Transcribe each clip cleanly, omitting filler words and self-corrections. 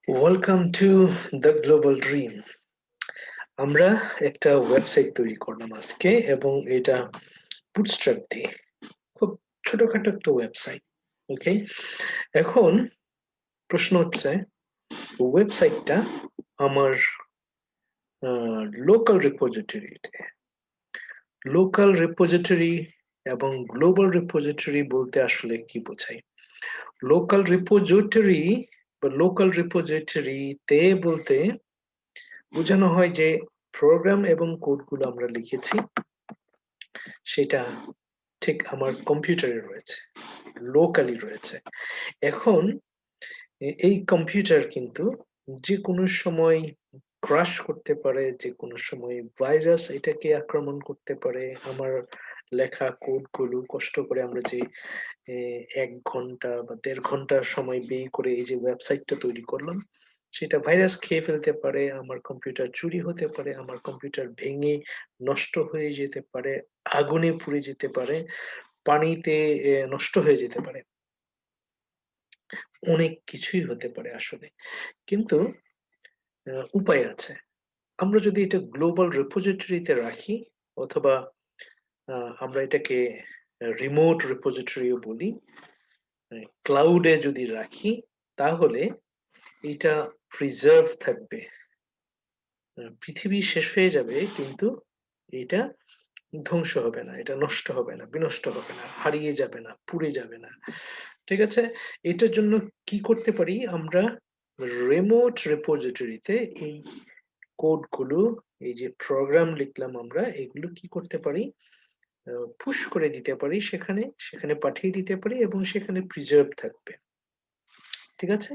Welcome to the global dream. আমরা একটা website তৈরি করলাম আজকে এবং এটা বুটস্ট্র্যাপ দিয়ে খুব ছোটখাটো একটা ওয়েবসাইট। ওকে, এখন প্রশ্ন হচ্ছে ওয়েবসাইটটা আমার লোকাল রিপোজিটরিতে। লোকাল রিপোজিটরি এবং গ্লোবাল রিপোজিটরি বলতে আসলে কি বোঝায়? লোকাল রিপোজিটরি বা লোকাল রিপোজিটরিতে বলতে বোঝানো হয় যে প্রোগ্রাম এবং কোডগুলো আমরা লিখেছি সেটা ঠিক আমার কম্পিউটারে রয়েছে, লোকালি রয়েছে। এখন এই কম্পিউটার কিন্তু যে কোনো সময় ক্রাশ করতে পারে, যে কোনো সময় ভাইরাস এটাকে আক্রমণ করতে পারে। আমার লেখা কোডগুলো কষ্ট করে আমরা যে 1 ঘন্টা বা 1.5 ঘন্টা সময় ব্যয় করে এই যে ওয়েবসাইটটা তৈরি করলাম, সেটা ভাইরাস খেয়ে ফেলতে পারে, আমার কম্পিউটার চুরি হতে পারে, আমার কম্পিউটার ভেঙে নষ্ট হয়ে যেতে পারে, আগুনে পুড়ে যেতে পারে, পানিতে নষ্ট হয়ে যেতে পারে, অনেক কিছুই হতে পারে আসলে। কিন্তু উপায় আছে। আমরা যদি এটা গ্লোবাল রিপোজিটরিতে রাখি অথবা আমরা এটাকে রিমোট রিপোজিটরিও বলি, ক্লাউডে যদি রাখি, তাহলে এটা প্রিজার্ভ থাকবে। পৃথিবী শেষ হয়ে যাবে কিন্তু এটা ধ্বংস হবে না, এটা নষ্ট হবে না, বিনষ্ট হবে না, হারিয়ে যাবে না, পুড়ে যাবে না। ঠিক আছে? এটার জন্য কি করতে পারি আমরা? রিমোট রিপোজিটরিতে এই কোডগুলো, এই যে প্রোগ্রাম লিখলাম আমরা, এগুলো কি করতে পারি? পুশ করে দিতে পারি, সেখানে সেখানে পাঠিয়ে দিতে পারি এবং সেখানে প্রিজার্ভ থাকবে। ঠিক আছে?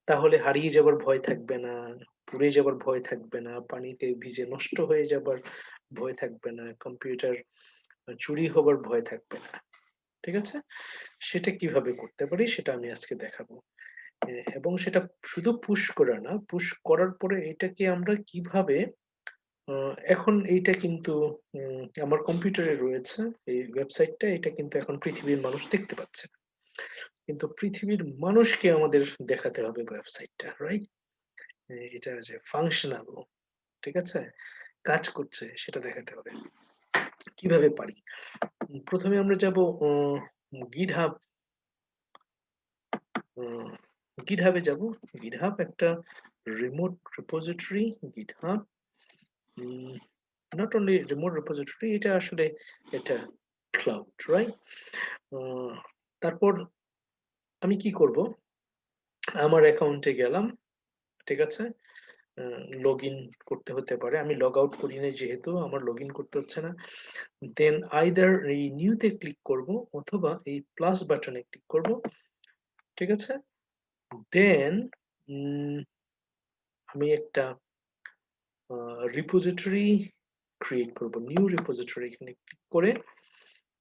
তাহলে হারিয়ে যাবার ভয় থাকবে না, পুড়ে যাবার ভয় থাকবে না, পানিতে ভিজে নষ্ট হয়ে যাবার ভয় থাকবে না, কম্পিউটার চুরি হবার ভয় থাকবে না। ঠিক আছে? সেটা কিভাবে করতে পারি সেটা আমি আজকে দেখাবো। এবং সেটা শুধু পুশ করা না, পুশ করার পরে এটাকে আমরা কিভাবে এখন এইটা কিন্তু আমার কম্পিউটারে রয়েছে এই ওয়েবসাইটটা, এটা কিন্তু এখন পৃথিবীর মানুষ দেখতে পাচ্ছে না। কিন্তু পৃথিবীর মানুষকে আমাদের দেখাতে হবে ওয়েবসাইটটা, রাইট? এটা যে ফাংশনাল, ঠিক আছে, কাজ করছে সেটা দেখাতে হবে। কিভাবে পারি? প্রথমে আমরা যাব গিটহাব। গিটহাবে যাব। গিটহাব একটা remote repository. GitHub not only remote repository, এটা আসলে এটা ক্লাউড, রাইট? তারপর আমি কি করব? আমার অ্যাকাউন্টে গেলাম, ঠিক আছে, লগ ইন করতে হতে পারে, আমি লগ আউট করি না যেহেতু আমার লগ ইন করতে হচ্ছে না। দেন আইদার এই নিউতে ক্লিক করব অথবা এই প্লাস বাটনে ক্লিক করব, ঠিক আছে। দেন আমি একটা রিপোজিটরি ক্রিয়েট করব, নিউ রিপোজিটরি, এখানে ক্লিক করে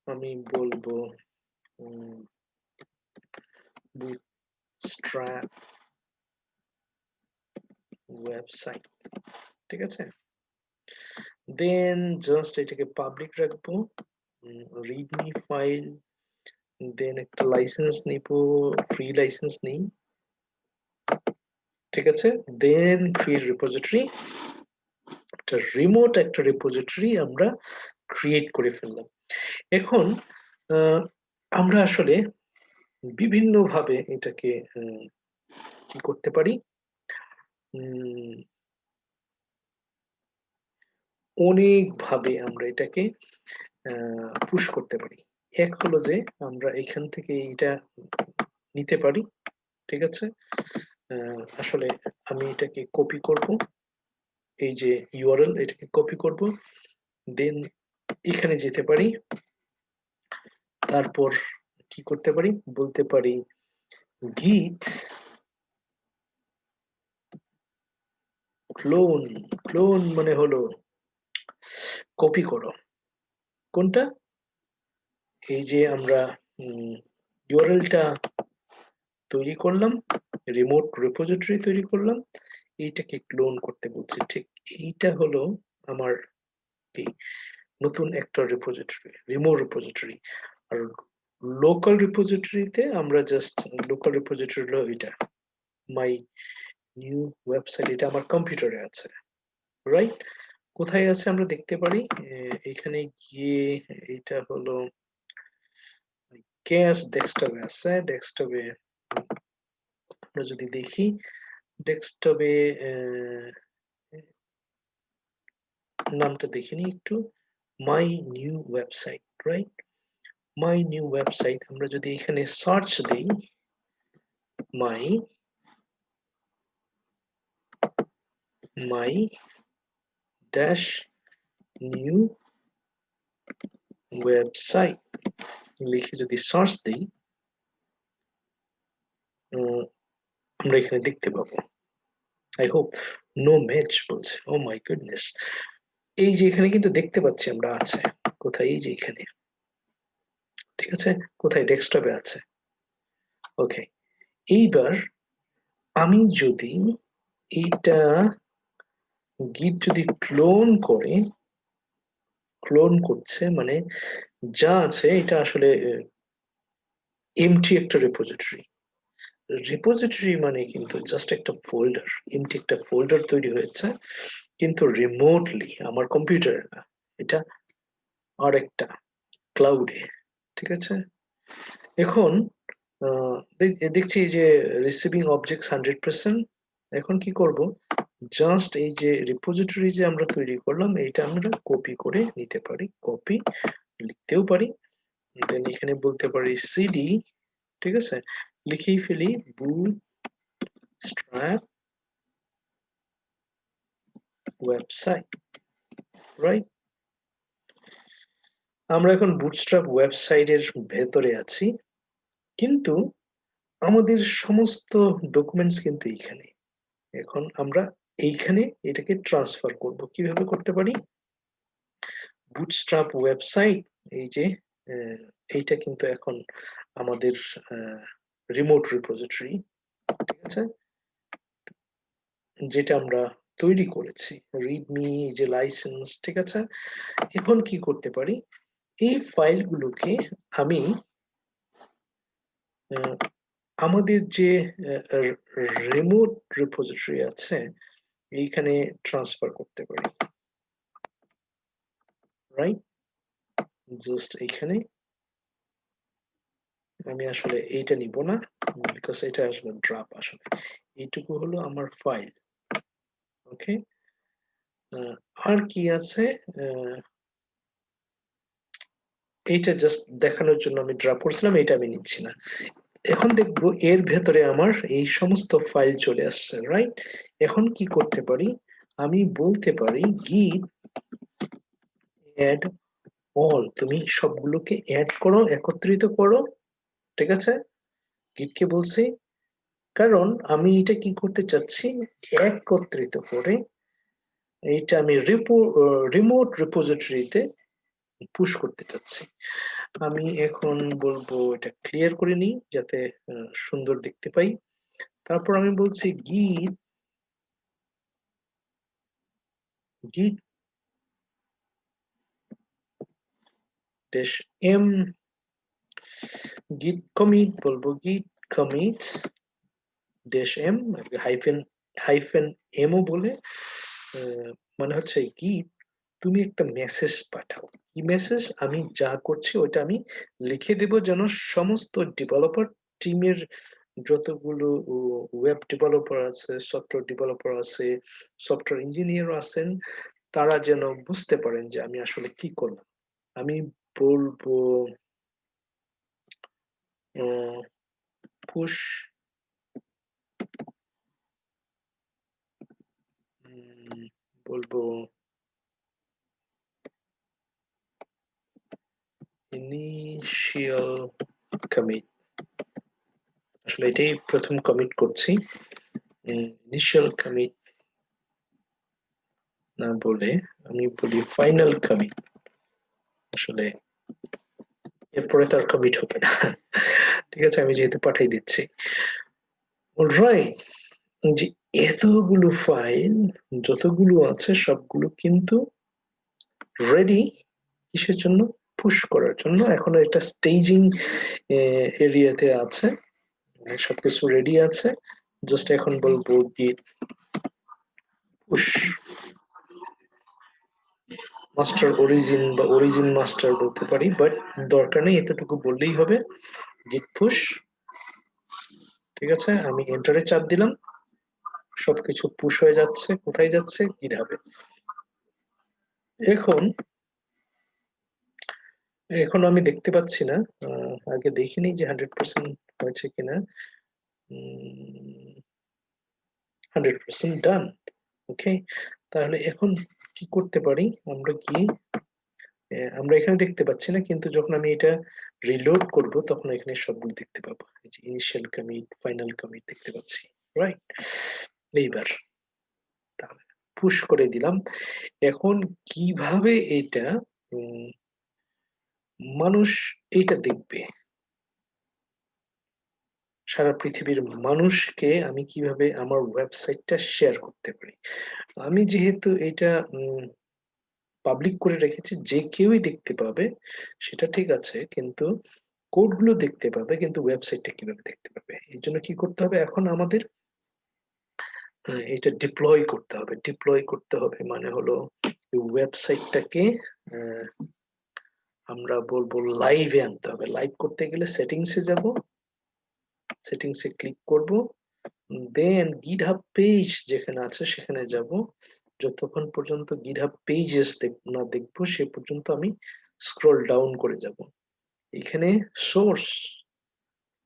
আমি বলবো বুটস্ট্র্যাপ ওয়েবসাইট, ঠিক আছে। দেন জাস্ট এটাকে পাবলিক রাখবো, রিডমি ফাইল, দেন একটা লাইসেন্স নিব, ফ্রি লাইসেন্স নেই, ঠিক আছে। দেন ক্রিয়েট রিপোজিটরি, একটা রিমোট একটা রিপোজিটরি আমরা ক্রিয়েট করে ফেললাম। এখন আমরা আসলে বিভিন্ন ভাবে এটাকে কি করতে পারি? অনেক ভাবে আমরা এটাকে পুশ করতে পারি। এক হলো যে আমরা এখান থেকে এটা নিতে পারি, ঠিক আছে। আসলে আমি এটাকে কপি করব, এই যে ইউআরএল এটাকে কপি করব, দেন এখানে যেতে পারি, তারপর কি করতে পারি? বলতে পারি গিট ক্লোন। ক্লোন মানে হলো কপি করো। কোনটা? এই যে আমরা ইউআরএলটা তৈরি করলাম, রিমোট রিপোজিটরি তৈরি করলাম, এইটাকে ক্লোন করতে বলছি। ঠিক এইটা হলো আমার কি নতুন একটা রিপোজিটরি, রিমোট রিপোজিটরি। আর লোকাল রিপোজিটরিতে আমরা জাস্ট লোকাল রিপোজিটরি হলো এটা মাই নিউ ওয়েবসাইট, এটা আমার কম্পিউটারে আছে, রাইট? কোথায় আছে আমরা দেখতে পারি, এখানে গিয়ে এটা হলো ক্যাশ ডেস্কটপে আছে। ডেস্কটপে আমরা যদি দেখি, ডেস্কটপে নামটা দেখিনি একটু, my new website, right? My new website, আমরা যদি এখানে সার্চ দিই মাই মাই ড্যাশ নিউ ওয়েবসাইট লিখে যদি সার্চ দিই, আমরা এখানে দেখতে পাবো, আই হোপ নো ম্যাচ বলছে, ও মাই গুডনেস। এই যে এখানে কিন্তু দেখতে পাচ্ছি আমরা আছে কোথায়, এই যে এখানে, ঠিক আছে, কোথায়, ডেস্কটপে আছে। ওকে, এইবার আমি যদি এইটা গিট যদি ক্লোন করছে মানে যা আছে এটা আসলে এমটি একটা রিপোজিটরি। রিপোজিটরি মানে কিন্তু জাস্ট একটা ফোল্ডার, এমটি একটা ফোল্ডার তৈরি হয়েছে, কিন্তু রিমোটলি আমার কম্পিউটারে না, এটা আর একটা ক্লাউডে, ঠিক আছে। এখন দেখছি যে রিসিভিং অবজেক্টস 100%। এখন কি করব, জাস্ট এই যে রিপোজিটরি যে আমরা তৈরি করলাম এটা আমরা কপি করে নিতে পারি, কপি লিখতেও পারি, দেন এখানে বলতে পারি সিডি, ঠিক আছে, লিখেই ফেলি বুটস্ট্র্যাপ ওয়েবসাইট, রাইট? আমরা এখন বুটস্ট্র্যাপ ওয়েবসাইটের ভেতরে আছি, কিন্তু আমাদের সমস্ত ডকুমেন্টস কিন্তু এইখানে। এখন আমরা এইখানে এটাকে ট্রান্সফার করব, কিভাবে করতে পারি, বুটস্ট্র্যাপ ওয়েবসাইট, এই যে এইটা কিন্তু এখন আমাদের রিমোট রিপোজিটরি, ঠিক আছে, যেটা আমরা তৈরি করেছি, রিডমি, যে লাইসেন্স, ঠিক আছে। এখন কি করতে পারি, এই ফাইলগুলোকে আমি আমাদের যে রিমোট রিপোজিটরি আছে এইখানে ট্রান্সফার করতে পারি, রাইট? জাস্ট এইখানে আমি আসলে এইটা নিব না, বিকজ এটা আসলে ড্রপ, আসলে এইটুকু হলো আমার ফাইল। ওকে, আর কি আছে, এইটা জাস্ট দেখানোর জন্য আমি ড্রপ করছিলাম, এটা আমি নিচ্ছি না। এখন দেখবো এর ভেতরে আমার এই সমস্ত ফাইল চলে আসছে, রাইট? এখন কি করতে পারি, আমি বলতে পারি গিট অ্যাড অল, তুমি সবগুলোকে অ্যাড করো, একত্রিত করো, ঠিক আছে, গিটকে বলছি, কারণ আমি এটা কি করতে চাচ্ছি, একত্রিত করে এইটা আমি রিমোট রিপোজিটরিতে পুশ করতে চাচ্ছি। আমি এখন বলবো এটা ক্লিয়ার করে নিই যাতে সুন্দর দেখতে পাই। তারপর আমি বলছি গিট গিট ড্যাশ এম, গিট কমিট বলবো, git commit dash M, hyphen hyphen এমও বলে, মানে হচ্ছে গিট তুমি একটা মেসেজ পাঠাও, কি মেসেজ, আমি যা করছি ওটা আমি লিখে দেব, যেন সমস্ত ডেভেলপার টিমের যতগুলো ওয়েব ডেভেলপার আছে, সফটওয়্যার ডেভেলপার আছে, সফটওয়্যার ইঞ্জিনিয়ার আছেন, তারা যেন বুঝতে পারেন যে আমি আসলে কি করলাম। আমি বলবো পুশ বলবো ইনিশিয়াল কমিট, আসলে এটাই প্রথম কমিট করছি, ইনিশিয়াল কমিট না বলে আমি বলি ফাইনাল কমিট, আসলে এরপরে তার কমিট হবে না। ঠিক আছে, আমি যেহেতু পাঠিয়ে দিচ্ছি, অলরাইট, যে এতগুলো ফাইল যতগুলো আছে সবগুলো কিন্তু রেডি, কিসের জন্য, পুশ করার জন্য। এখনো একটা স্টেজিং এরিয়াতে আছে, সবকিছু রেডি আছে, জাস্ট এখন বলবো git push মাস্টার অরিজিন বা অরিজিন মাস্টার বলতে পারি, বাট দরকার নেই, এতটুকু বললেই হবে git push। ঠিক আছে, আমি এন্টারে চাপ দিলাম, সবকিছু পুশ হয়ে যাচ্ছে। কোথায় যাচ্ছে? গিটহাবে। এখন এখন আমি দেখতে পাচ্ছি না, আগে দেখিনি যে 100% হয়েছে কিনা। 100% ডান। ওকে, তাহলে এখন কি করতে পারি আমরা? কি আমরা এখানে দেখতে পাচ্ছি না, কিন্তু যখন আমি এটা রিলোড করব তখন এখানে সবগুলো দেখতে পাবো। এই যে ইনিশিয়াল কমিট, ফাইনাল কমিট দেখতে পাচ্ছি, রাইট? এইবার তাহলে পুশ করে দিলাম। এখন কিভাবে এটা উম, মানুষ এটা দেখবে, সারা পৃথিবীর মানুষকে আমি কিভাবে আমার ওয়েবসাইটটা শেয়ার করতে পারি? আমি যেহেতু এটা পাবলিক করে রেখেছি, যে কেউই দেখতে পাবে, সেটা ঠিক আছে, কিন্তু কোডগুলো দেখতে পাবে, কিন্তু ওয়েবসাইটটা কিভাবে দেখতে পাবে? এর জন্য কি করতে হবে? এখন আমাদের এটা ডিপ্লয় করতে হবে। ডিপ্লয় করতে হবে মানে হলো ওয়েবসাইটটাকে আমরা বলবো লাইভে আনতে হবে। লাইভ করতে গেলে সেটিংসে যাব, সেটিংসে ক্লিক করব, দেন গিটহাব পেজ যেখানে আছে সেখানে যাব। যতক্ষণ পর্যন্ত গিটহাব পেজেস না দেখবো সে পর্যন্ত আমি স্ক্রল ডাউন করে যাব। এখানে source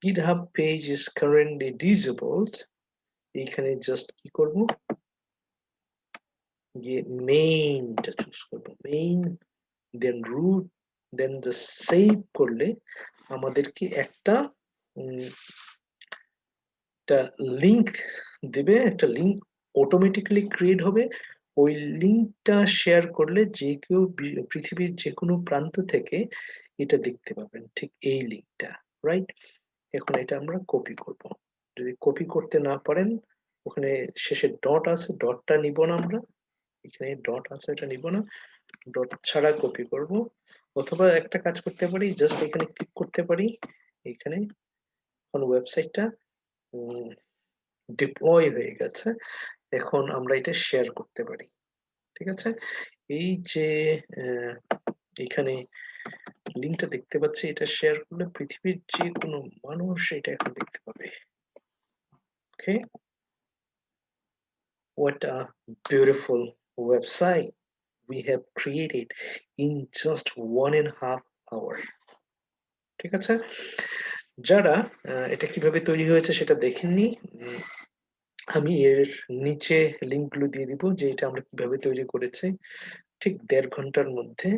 GitHub page is currently disabled, এখানে জাস্ট কি করব, গিয়ে মেইনটা চুজ করব, মেইন, দেন রুট, দেন জাস্ট সেভ করলে আমাদেরকে একটা একটা লিংক দিবে, একটা লিংক অটোমেটিক্যালি ক্রিয়েট হবে। ওই লিংকটা শেয়ার করলে যে কেউ পৃথিবীর যে কোনো প্রান্ত থেকে এটা দেখতে পাবেন, ঠিক এই লিংকটা, রাইট? এখন এটা আমরা কপি করব। যদি কপি করতে না পারেন, ওখানে শেষে ডট আছে, ডটটা নিব না আমরা, এখানে ডট আছে, এটা নিব না, ডট ছাড়া কপি করব। অথবা একটা কাজ করতে পারি, জাস্ট এখানে ক্লিক করতে পারি, এখানে কোন ওয়েবসাইটটা ডিপ্লয় হয়ে গেছে। এখন আমরা এটা শেয়ার করতে পারি। ঠিক আছে, এই যে আহ, এখানে লিঙ্কটা দেখতে পাচ্ছি, এটা শেয়ার করলে পৃথিবীর যে কোনো মানুষ এটা এখন দেখতে পাবে। ওকে, what a beautiful website we have created in just 1.5 hour। ঠিক আছে, যারা এটা কিভাবে তৈরি হয়েছে সেটা দেখেননি, আমি এর নিচে লিংক গুলো দিয়ে দিব যে এটা আমরা কিভাবে তৈরি করেছি, ঠিক 1.5 ঘন্টার মধ্যে।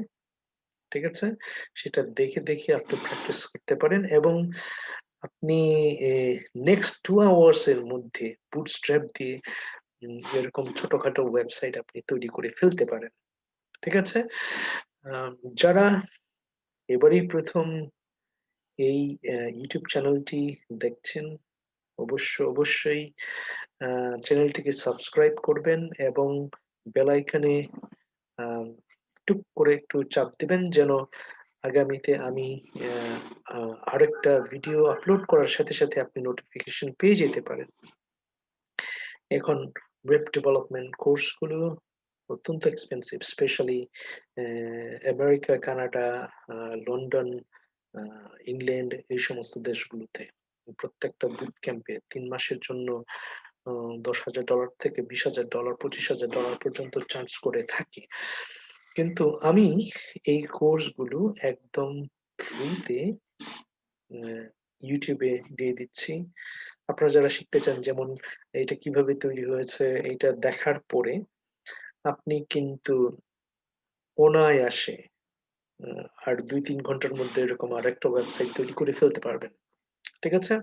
ঠিক আছে, সেটা দেখে দেখে আপনি প্র্যাকটিস করতে পারেন, এবং আপনি নেক্সট 2 আওয়ার্স এর মধ্যে বুটস্ট্র্যাপ দিয়ে এরকম ছোটখাটো ওয়েবসাইট আপনি তৈরি করে ফেলতে পারেন। ঠিক আছে, আহ, যারা এবারই প্রথম এই ইউটিউব চ্যানেলটি দেখছেন, অবশ্যই চ্যানেলটিকে সাবস্ক্রাইব করবেন এবং বেল আইকনে টুক করে একটু চাপ দিবেন, যেন আগামীতে আমি আরেকটা ভিডিও আপলোড করার সাথে সাথে আপনি নোটিফিকেশন পেয়ে যেতে পারেন। এখন ওয়েব ডেভেলপমেন্ট কোর্সগুলো অত্যন্ত expensive, specially America, Canada, London, England, এই সমস্ত দেশগুলোতে প্রত্যেকটা বুট ক্যাম্পে 3 মাসের জন্য $10,000 থেকে $20,000, $25,000 পর্যন্ত চার্জ করে থাকে। কিন্তু আমি এই কোর্সগুলো একদম ফ্রিতে ইউটিউবে দিয়ে দিচ্ছি। আপনারা যারা শিখতে চান, যেমন এটা কিভাবে তৈরি হয়েছে এটা দেখার পরে আপনি কিন্তু অনায়াসে আর 2-3 ঘন্টার মধ্যে এরকম আরেকটা ওয়েবসাইট তৈরি করে ফেলতে পারবেন। ঠিক আছে,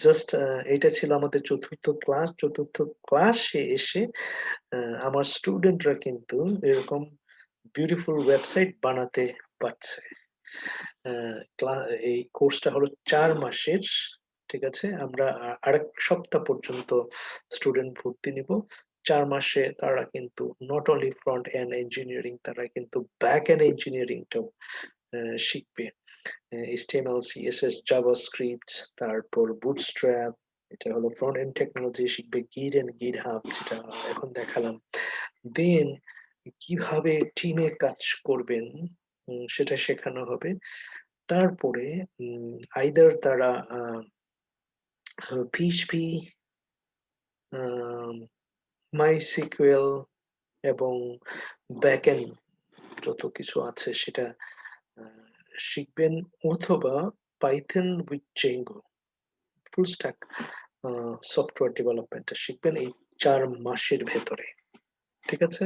জাস্ট এটা ছিল আমাদের চতুর্থ ক্লাস। চতুর্থ ক্লাসে এসে আমার স্টুডেন্টরা কিন্তু এরকম বিউটিফুল ওয়েবসাইট বানাতে পারছে। এই কোর্সটা হলো 4 মাসের। ঠিক আছে, আমরা আরেক সপ্তাহ পর্যন্ত স্টুডেন্ট ভর্তি নিব। 4 মাসে তারা কিন্তু not only front end engineering, তারা কিন্তু ব্যাক এন্ড ইঞ্জিনিয়ারিংটাও শিখবে। HTML, CSS, জাভাস্ক্রিপ্ট, তারপর বুটস্ট্র্যাপ, এটা হলো ফ্রন্ট এন্ড টেকনোলজি শিখবে গিট এন্ড গিটহাব, যেটা এখন দেখালাম। দেন কিভাবে টিমে কাজ করবেন সেটা শেখানো হবে। তারপরে আইদার তারা পিএইচপি, মাইসিকিউএল এবং ব্যাকএন্ড যত কিছু আছে সেটা শিখবেন, অথবা Python with Django full stack software ডেভেলপমেন্টটা শিখবেন এই 4 মাসের ভেতরে। ঠিক আছে?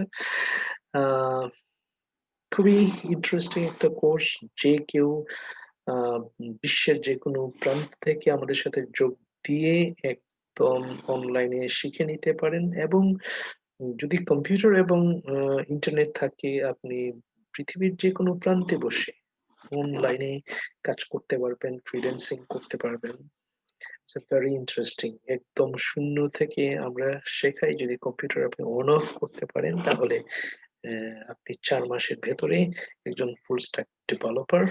আহ, খুবই ইন্টারেস্টিং একটা কোর্স। যে কেউ বিশ্বের যে কোনো প্রান্ত থেকে আমাদের সাথে যোগ দিয়ে একদম অনলাইনে শিখে নিতে পারেন, এবং যদি কম্পিউটার এবং ইন্টারনেট থাকে আপনি পৃথিবীর যে কোনো প্রান্তে বসে অনলাইনে কাজ করতে পারবেন, ফ্রিল্যান্সিং করতে পারবেন। It's very interesting. একদম শূন্য থেকে আমরা শেখাই, যদি কম্পিউটার আপনি অন অফ করতে পারেন তাহলে আপনি 4 মাসের ভেতরে একজন ফুল স্ট্যাক ডেভেলপার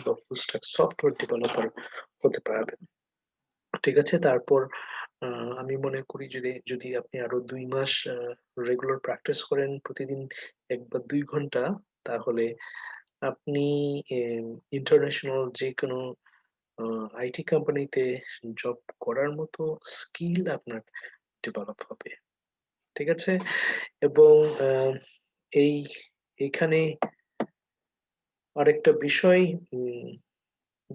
বা ফুল স্ট্যাক সফটওয়্যার ডেভেলপার হতে পারবেন। ঠিক আছে? তারপর আমি মনে করি যদি যদি আপনি আরো 2 মাস রেগুলার প্র্যাকটিস করেন প্রতিদিন 1 বা 2 ঘন্টা, তাহলে আপনি ইন্টারন্যাশনাল যে কোনো আইটি কোম্পানিতে জব করার মতো স্কিল আপনার ডেভেলপ হবে। ঠিক আছে? এবং এই এখানে আরেকটা বিষয়,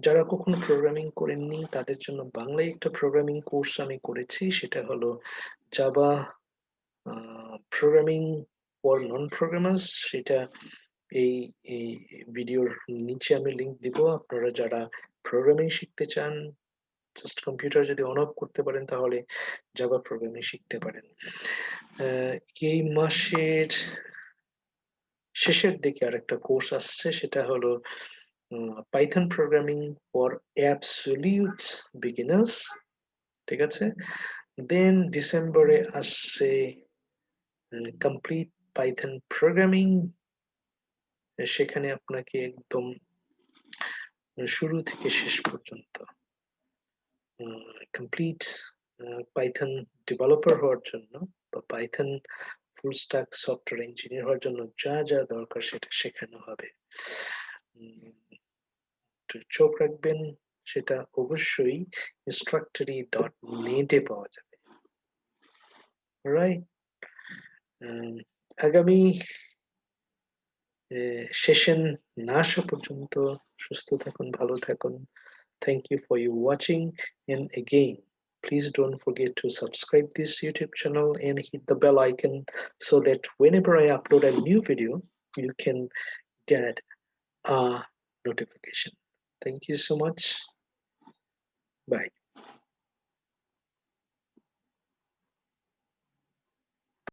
যারা কখনো প্রোগ্রামিং করেননি তাদের জন্য বাংলায় একটা প্রোগ্রামিং কোর্স আমি করেছি, সেটা হলো Java programming for non programmers. সেটা এই এই ভিডিওর নিচে আমি লিংক দিব। আপনারা যারা প্রোগ্রামিং শিখতে চান, জাস্ট কম্পিউটার যদি অন অফ করতে পারেন তাহলে জাভা প্রোগ্রামিং শিখতে পারেন। এই মাসের শেষের দিকে আরেকটা কোর্স আসছে, সেটা হলো Python programming for absolute beginners. ঠিক আছে? দেন ডিসেম্বরে আসছে কমপ্লিট পাইথন প্রোগ্রামিং। সেখানে আপনাকে একদম শুরু থেকে শেষ পর্যন্ত কমপ্লিট পাইথন ডেভেলপার হওয়ার জন্য বা পাইথন ফুল স্ট্যাক সফটওয়্যার ইঞ্জিনিয়ার হওয়ার জন্য যা যা দরকার সেটা শেখানো হবে। চোখ রাখবেন, সেটা অবশ্যই instructory.net এ পাওয়া যাবে। রাইট? আগামী সেশন না আসা পর্যন্ত সুস্থ থাকুন, ভালো থাকুন। Thank you for you watching, and again, please don't forget to subscribe this YouTube channel and hit the bell icon so that whenever I upload a new video, you can get a notification. Thank you so much. Bye.